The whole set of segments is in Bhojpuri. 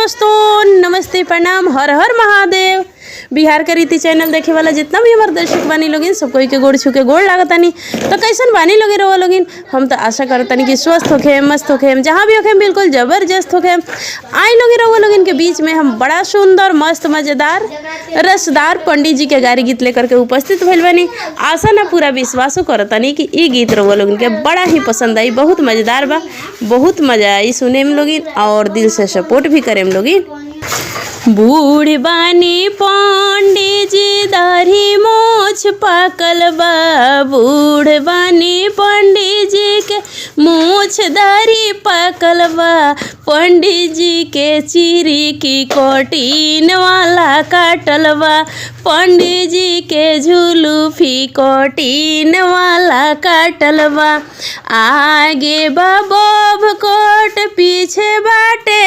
दोस्तों, नमस्ते, प्रणाम, हर हर महादेव। बिहार का रीति चैनल देखे वाला जितना भी हमारे दर्शक बानी लोगिन सब कोई के गोड़ छू के गोड़ लागतानी। तो कैसन बानी लोगे रहो लोगिन, हम तो आशा करतानी कि स्वस्थ होखे, मस्त होखे, जहाँ भी होखे बिल्कुल जबरदस्त होखे। आई लोगे रहो लोगिन के बीच में हम बड़ा सुंदर मस्त मजेदार रसदार पंडित जी के गारी गीत लेकर के उपस्थित भइल बानी। आशा ना पूरा विश्वासो करतानी कि ई गीत रहो लोगिन के बड़ा ही पसंद आई, बहुत मजेदार बा, बहुत मजा आई सुने में लोगिन और दिल से सपोर्ट भी करे में लोगिन। बूढ़ बानी पंडित जी दाढ़ी मोछ पाकल बा, बूढ़ बानी पंडित जी के मोछ दाढ़ी पाकल बा, पंडित जी के चिरी की कोटीन वाला काटल बा, पंडित जी के झुलुफी कोटीन वाला काटल बा। आगे बा बब कोट, पीछे बाटे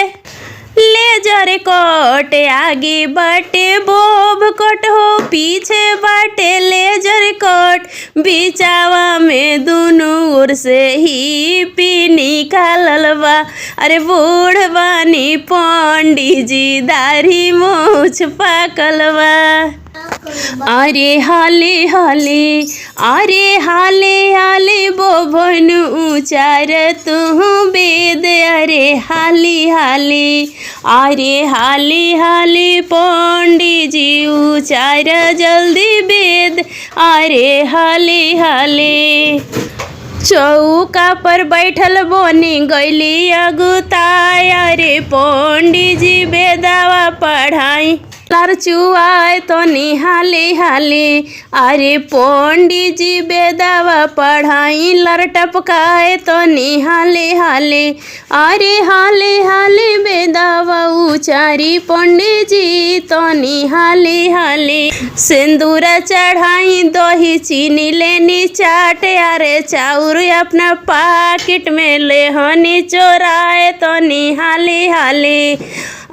लेजर कोट, आगे बाटे बोब कोट हो, पीछे बाटे लेजर कोट, बिचावा में दोनों ओर से ही पी निकालल बा। अरे बूढ़ बानी पंडित जी दाढ़ी मोछ पाकल बा। अरे हाले हाले, अरे हाले हाले बोभन उचार तू वेद, अरे हाले हाले, अरे हाले हाले पंडित जी उचार जल्दी वेद, अरे हाले हाले। चौका पर बैठल बोनी गैली अगुताय, अरे पंडित जी बेदावा पढ़ाई लार चुआए तो निहाले हाले, अरे पंडित जी बेदावा पढ़ाई लार टपकाए तो निहाले हाले, अरे हाले हाले बेदावा उचारी पंडित जी तो निहाले हाले। सिंदूरा चढ़ाई दही चीनी लेनी चाटे, अरे चाउर अपना पाकिट में लेहनी चोराए तो निहाले हाले,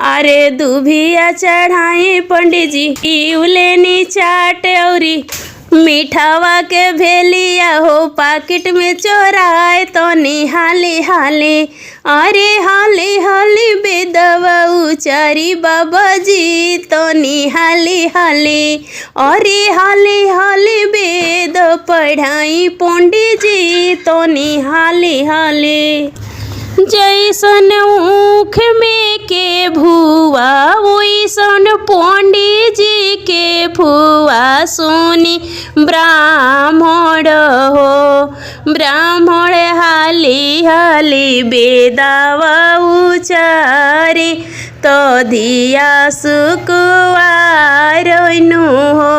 अरे दुभिया चढ़ाई पंडित जी इउ लेनी चाट, औरी मिठावा के भेलिया हो पाकिट में चोराए तो निहाले हाले, अरे हाले हाले बेदवा उचारी बाबा जी तो निहाले हाले, अरे हाले हाले बेद पढ़ाई पंडित जी तो निहाले हाले। जैसन ऊख में के भुआ वैसन पंडित जी के फुआ, सोनी ब्राह्मण हो, ब्राह्मण हाली हाली बेदावा उचारी तो धिया सुकुआर हो।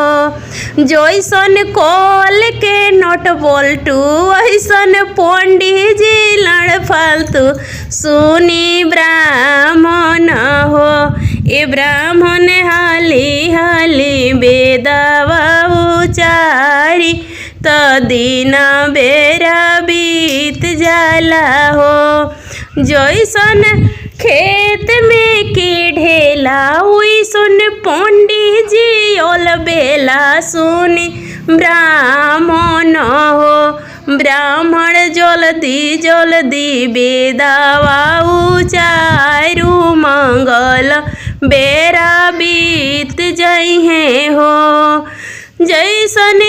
जैसन कॉल के नोट बोल्टू वैसन पंडित जी लड़ फालतू, सुनी ब्राह्मण हो, ए ब्राह्मण हाली हाली बेदावा उचारी तो दीना बेरा बीत जाला हो। जैसन खेत में के ढेला वैसन पंडित जी ओल बेला, सुनी ब्राह्मण हो, ब्राह्मण जल्दी जल्दी बेदावा उचारू मंगल बेरा बीत जइहे हो। जैसन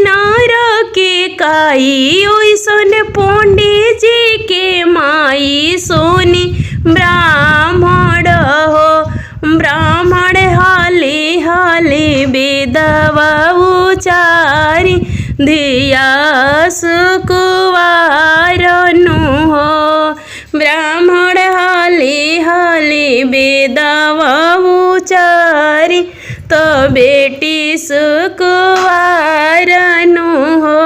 नर के काई वैसन पंडित जी के माई, सोनी ब्राह्मण हो, ब्राह्मण हाले हाले बेदावा उचारी धिया सुकुवार हो, ब्राह्मण हाले हाले बेदावा उचारी तो बेटी सुकुवार हो।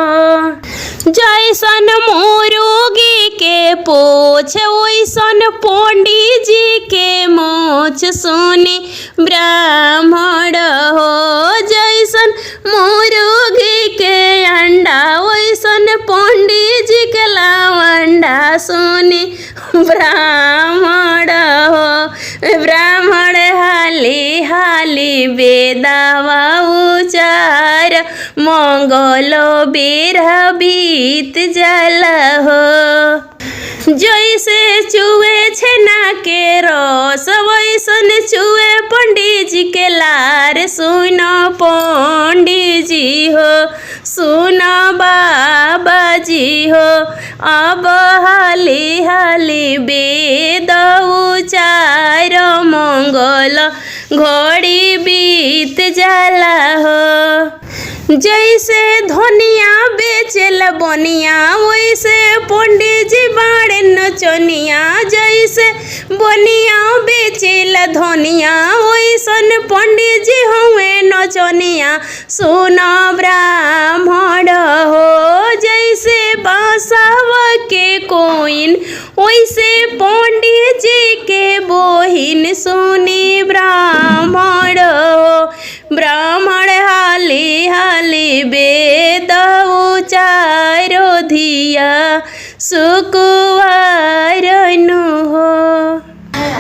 जैसन मुर्गी के पोछ वैसन पंडित जी के मोछ, सुनी ब्राह्मण हो, जैसन मुर्गी के अंडा वैसन पंडित जी के लावंडा, सुनी ब्राह्मण हो, ब्राह्मण हाली हाली बेदावा उचार मंगलो बेरा बीत जाला हो। जैसे चुए छेना के रस वैसन जी के लार सुनो पंडित जी हो, सुनो बाबा जी हो। अब हाली हाली वेद उचार मंगल घड़ी बीत जाला हो। जैसे धनिया बेचेल बनिया वैसे पंडित जी बाड़े नचनिया। जैसे बनिया बेचेल धनिया वैसन पंडित जी हुए नचनिया। सुनो ब्राह्मण हो, जैसे बांसव के कोइन वैसे पंडित जी के बोहिन। सुनी ब्राह्मण हो, ब्राह्मण हाली हाली वेद उचारो धिया सुकुवार नु हो।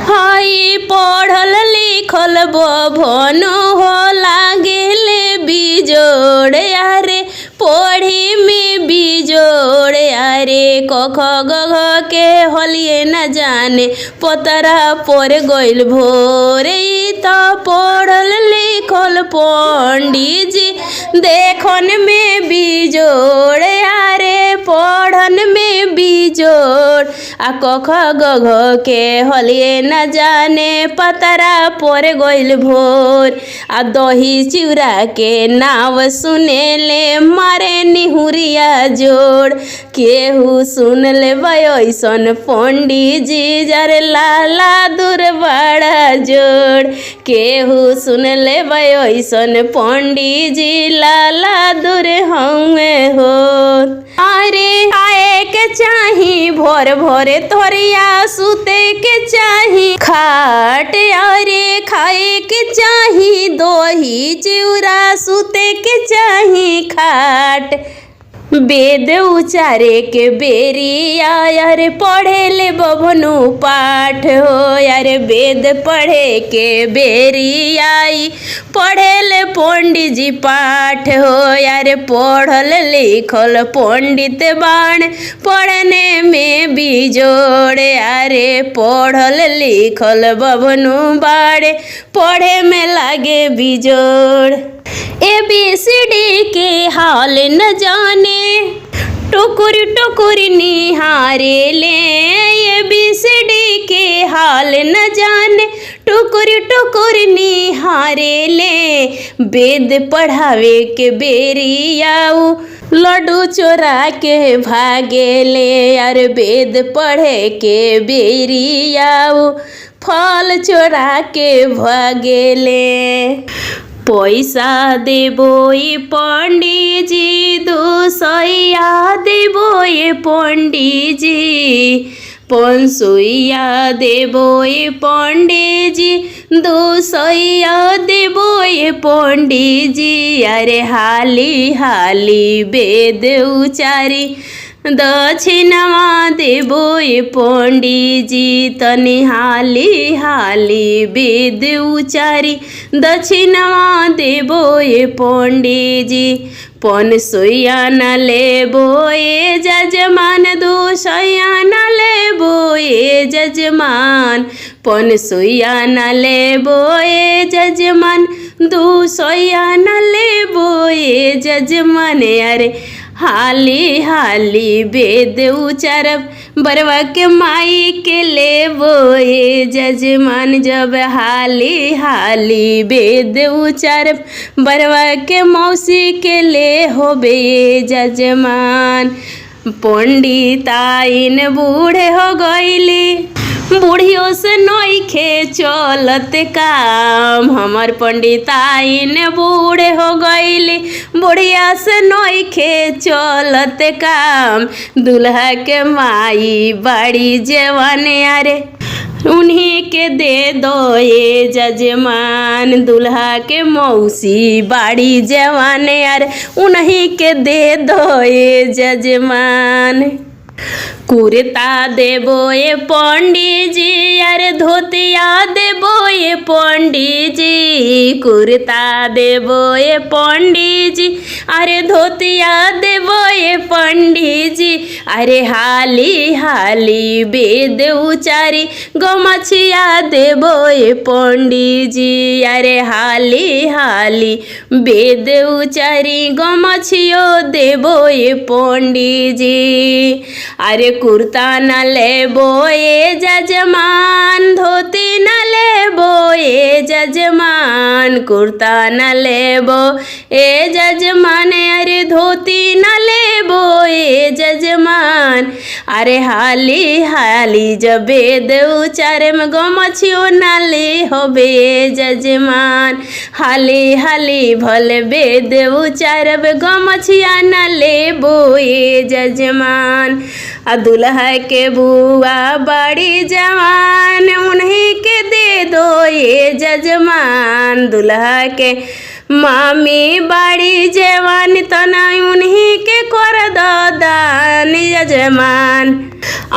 हई पढ़ल लिखल बभनु हो लागेले बिजोड़ यारे पढ़ी में बिजोड़ यारे। कख गघ के हलिए न जाने पतरा पर गइल भोरे। तो पढ़ल लिखल पंडित जी देखन में बिजोड़ यारे पढ़न में बिजोड़। आ कख गघ के हलिए न जाने पतरा पर गइल भोर। आ दही चिउरा के नाव सुनेले मारे निहुरिया जोड़। केहू सुन ले ऐसन पंडित जी जरे लाला दूर बड़ा जोड़। केहू सुन ले ऐसन पंडित जी लाला दूर हमें हो। अरे खाए के चाही भोर भोरे तोरिया सुते के चाही खाट। अरे खाए के चाही दही चिउरा सुते के चाही खाट। वेद उचारे के बेरी यार पढ़े ले बभनु पाठ हो। यार वेद पढ़े के बेरी आई पढ़े ले पंडित जी पाठ हो। यार पढ़ल लिखल पंडित बाण पढ़ने में बिजोड़। यारे पढ़ल लिखल बभनु बाड़े पढ़े में लागे बिजोड़। ABCD के हाल न जाने टुकुर टुकुर निहारे ले। ABCD के हाल न जाने टुकुर टुकुर निहारे ले। वेद पढ़ावे के बेरी आऊ लड्डू चोरा के भागे ले। यार वेद पढ़े के बेरी आऊ फल चोरा के भागे ले। पैसा देबो ये पंडित जी 200 देबो ये पंडित जी। 500 देबो ये पंडित जी 200 देबो ये पंडित जी। अरे हाली हाली वेद उचारी दक्षिणवा देबो ये पंडित जी। तनि हाली हाली वेद उचारी दक्षिणवा देबो ये पंडित जी। 500 न लेबो ये जजमान 200 न लेबो ये जजमान। 500 न लेबो ये जजमान 200 न लेबो ये जजमान। अरे हाली हाली वेद उचारब बरवा के माई के लेबो ये जजमान। जब हाली हाली वेद उचारब बरवा के मौसी के ले होबे ये जजमान। पंडिताइन बूढ़े हो गईली बूढ़ियों से नइखे चलत काम। हमार पंडिताइन बूढ़े हो गईली बुढ़िया से नइखे चलत काम। दुल्हा के माई बड़ी जवान अरे उन्हीं के दे दो ये जजमान। दुल्हा के मौसी बाड़ी जवान यार उन्हीं के दे दो ये जजमान। कुर्ता देबो ये पंडित जी यार धोतिया देबो ये पंडित जी। कुर्ता देबो ये पंडित जी अरे धोतिया देबो ये पंडित जी, अरे हाली हाली वेद उचारी गमछिया देबो ये पंडित जी, अरे हाली हाली वेद उचारी गमछियो देबो ये पंडित जी। अरे कुर्ता न लेबो ये जजमान, धोती न लेबो ये जजमान, कुर्ता न लेबो ए जजमान, अरे धोती न लेबो ए जजमान, अरे हाली हाली जब वेद उचारे में गमछियो न ले होबे जजमान, हाली हाली भले वेद उचारब गमछिया न लेबो ए जजमान। आ दुल्हा के बुआ बड़ी जवान, उन्हीं के दे दो ये जजमान, दुल्हा के मामी बड़ी जवान, तना उन्हीं के कर दो दान यजमान।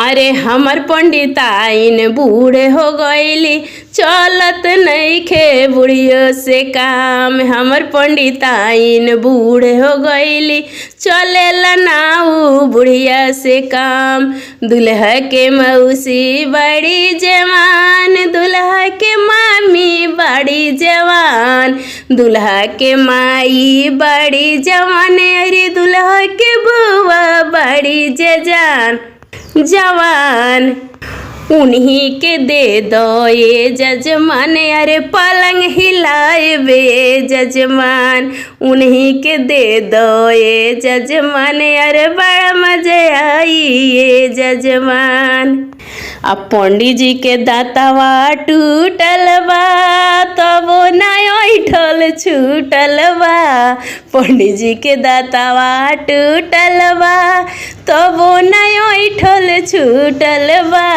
अरे हमर पंडिताइन बूढ़े हो गईली, चलत नइखे बुढ़ियो से काम, हमर पंडिताइन बूढ़े हो गईली, चलेला नाऊ बुढ़िया से काम। दुल्हा के मौसी बड़ी जवान, दुल्हा के मामी बड़ी जवान, दुल्हा के माई बड़ी जवान, अरे दुल्हा के बुआ बड़ी जवान, उन्हीं के दे दो ये जजमान, अरे पलंग हिलाए बे जजमान, उन्हीं के दे दो ये जजमान, अरे बड़ा मजा आई ये जजमान। अब पंडित जी के दातावा टूटल बा, तबो ना ऐठल छूटल बा, पंडित जी के दातावा टूटल बा, तबो ना ऐठल छूटल बा।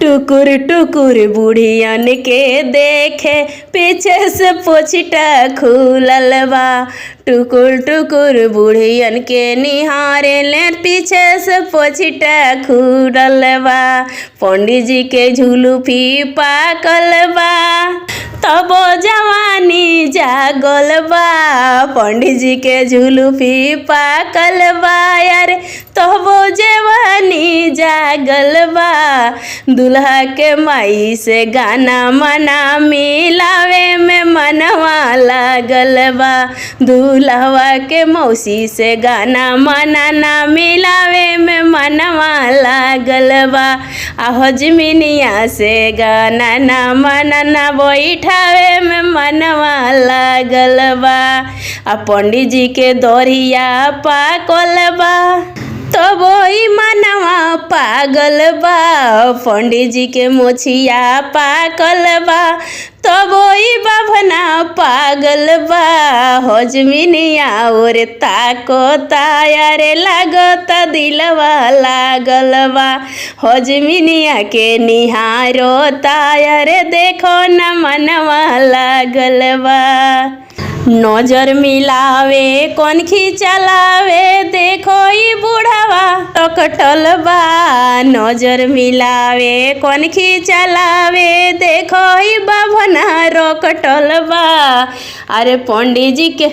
टुकुर टुकुर बुढ़ियन के देखे, पीछे से पोछिटा खुलल बा, टुकुर टुकुर बुढ़ियन के निहारे ले, पीछे से पोछिटा खुलल बा। पंडित जी के झुलुफी पाकल बा, तबो जवानी जागल बा, पंडित जी के झुलुफी पाकल बा, यार तबो जवानी जागल बा। दुल्हा के माई से गाना मना मिलावे में मनवा लागल बा, दुल्हवा के मौसी से गाना मना ना मिलावे में मनवा लागल बा। आ हजमिनिया से गाना ना मना ना बैठावे में मनवा लागल बा। आ पंडित जी के दोरिया पाकल बा, तो वही मनवा पागल बा, पंडित जी के मोछिया पाकल बा, तो वही बाभना पागल बा। हजमिनिया और ताको तायारे लागता दिलवा लागल बा, हजमिनिया के निहारो तायारे देखो न मनवा लागल बा। नजर मिलावे कौन खिचलावे, देखो ई बुढ़ावा टकटल बा, नजर मिलावे कौन खिचलावे, देखो ई बाभना रकटल बा। अरे पंडित जी के